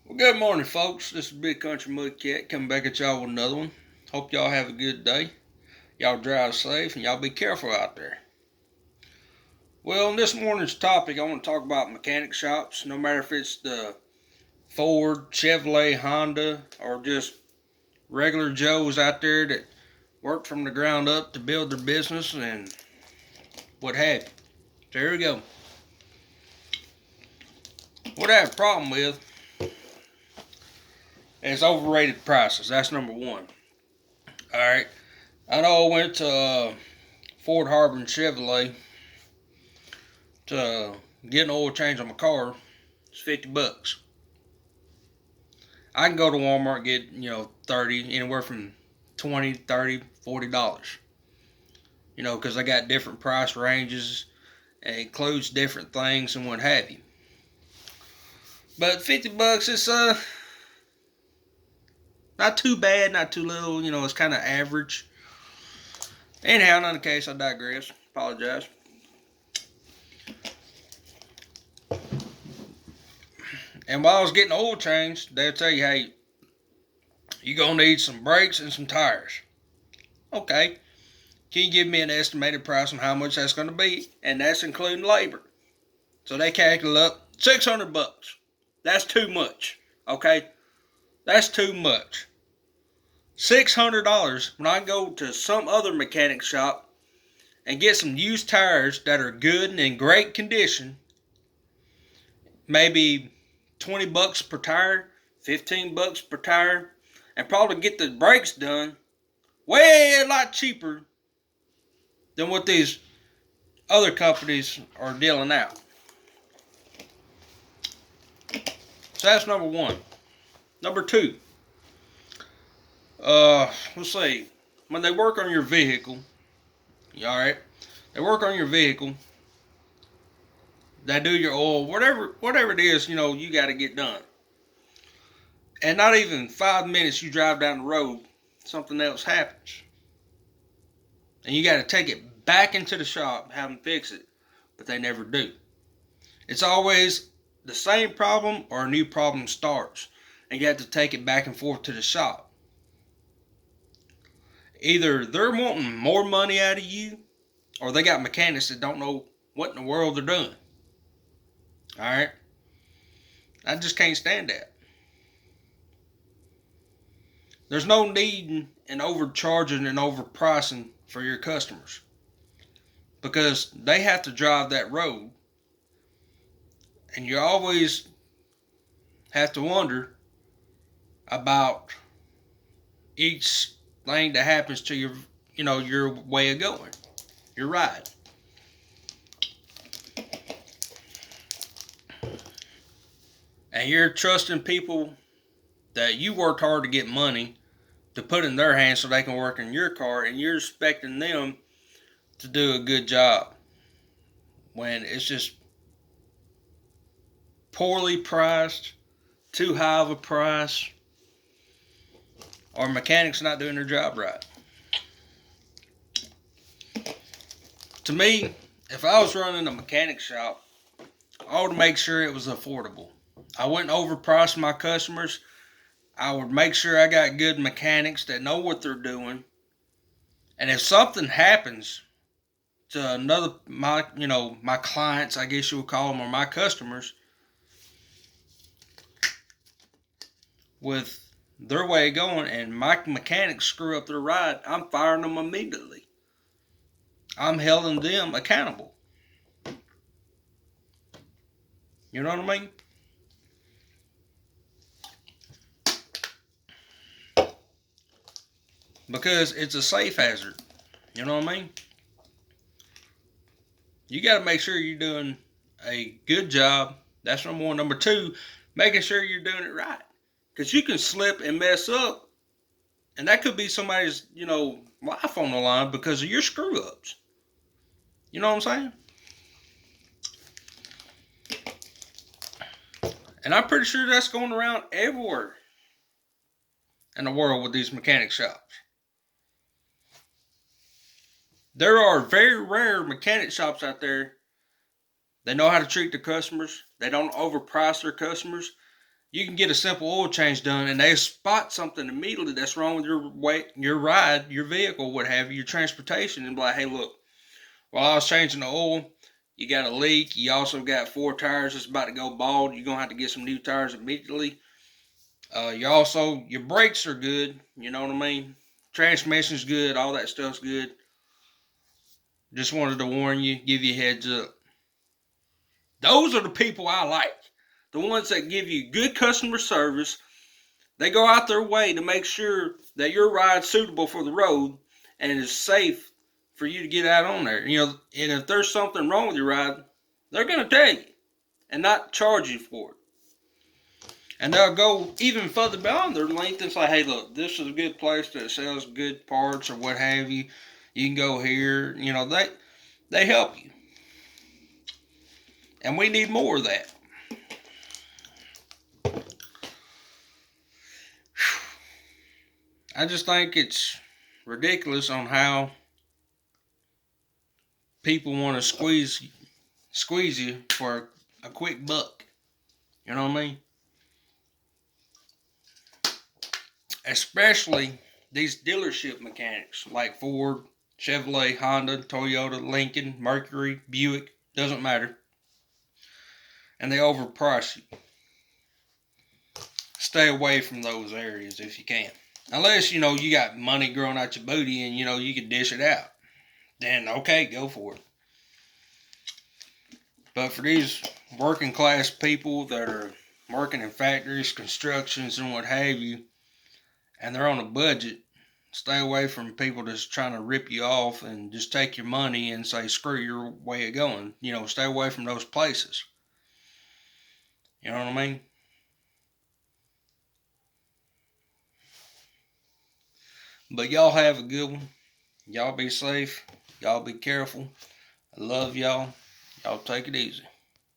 Well, good morning, folks. This is Big Country Mud Cat coming back at y'all with another one. Hope y'all have a good day. Y'all drive safe and y'all be careful out there. Well, in this morning's topic, I want to talk about mechanic shops, no matter if it's the Ford, Chevrolet, Honda, or just regular Joes out there that work from the ground up to build their business and what have you. So here we go. What I have a problem with is overrated prices. That's number one. Alright. I know I went to Ford Harbor and Chevrolet to get an oil change on my car. It's $50. I can go to Walmart and get, 30, anywhere from 20, 30, $40. Because I got different price ranges and it includes different things and what have you. But $50 is not too bad, not too little, it's kind of average. Anyhow, not the case, I digress. Apologize. And while I was getting oil changed, they'll tell you, hey, you're going to need some brakes and some tires. Okay. Can you give me an estimated price on how much that's going to be? And that's including labor. So they calculate up $600. That's too much. Okay. That's too much. $600 when I go to some other mechanic shop and get some used tires that are good and in great condition. Maybe $20 per tire, $15 per tire, and probably get the brakes done way a lot cheaper than what these other companies are dealing out. So that's number one. Number two, let's see, when they work on your vehicle, alright, they work on your vehicle, they do your oil, whatever it is, you got to get done. And not even 5 minutes you drive down the road, something else happens. And you got to take it back into the shop, have them fix it. But they never do. It's always the same problem or a new problem starts. And you have to take it back and forth to the shop. Either they're wanting more money out of you, or they got mechanics that don't know what in the world they're doing. Alright? I just can't stand that. There's no need in overcharging and overpricing for your customers. Because they have to drive that road. And you always have to wonder about each thing that happens to your way of going, your ride. And you're trusting people that you worked hard to get money to put in their hands so they can work in your car, and you're expecting them to do a good job when it's just poorly priced, too high of a price, or mechanics not doing their job right. To me, if I was running a mechanic shop, I would make sure it was affordable. I wouldn't overprice my customers. I would make sure I got good mechanics that know what they're doing. And if something happens to another, my clients, I guess you would call them, or my customers, with their way of going, and my mechanics screw up their ride, I'm firing them immediately. I'm holding them accountable. You know what I mean? Because it's a safe hazard. You know what I mean? You got to make sure you're doing a good job. That's number one. Number two, making sure you're doing it right. Because you can slip and mess up, and that could be somebody's, life on the line because of your screw ups. You know what I'm saying? And I'm pretty sure that's going around everywhere in the world with these mechanic shops. There are very rare mechanic shops out there. They know how to treat their customers. They don't overprice their customers. you can get a simple oil change done, and they spot something immediately that's wrong with your ride, your vehicle, what have you, your transportation, and be like, hey, look, while I was changing the oil, you got a leak. You also got 4 tires that's about to go bald. You're gonna have to get some new tires immediately. Your brakes are good. You know what I mean. Transmission's good. All that stuff's good. Just wanted to warn you, give you a heads up. Those are the people I like. The ones that give you good customer service. They go out their way to make sure that your ride's suitable for the road and is safe for you to get out on there. And if there's something wrong with your ride, they're going to tell you and not charge you for it. And they'll go even further beyond their length and say, hey, look, this is a good place that sells good parts or what have you. You can go here. They help you. And we need more of that. I just think it's ridiculous on how people want to squeeze you for a quick buck. You know what I mean? Especially these dealership mechanics like Ford, Chevrolet, Honda, Toyota, Lincoln, Mercury, Buick, doesn't matter. And they overprice you. Stay away from those areas if you can. Unless, you got money growing out your booty and, you can dish it out. Then, okay, go for it. But for these working class people that are working in factories, constructions, and what have you, and they're on a budget, stay away from people that's trying to rip you off and just take your money and say, screw your way of going. Stay away from those places. You know what I mean? But y'all have a good one. Y'all be safe. Y'all be careful. I love y'all. Y'all take it easy.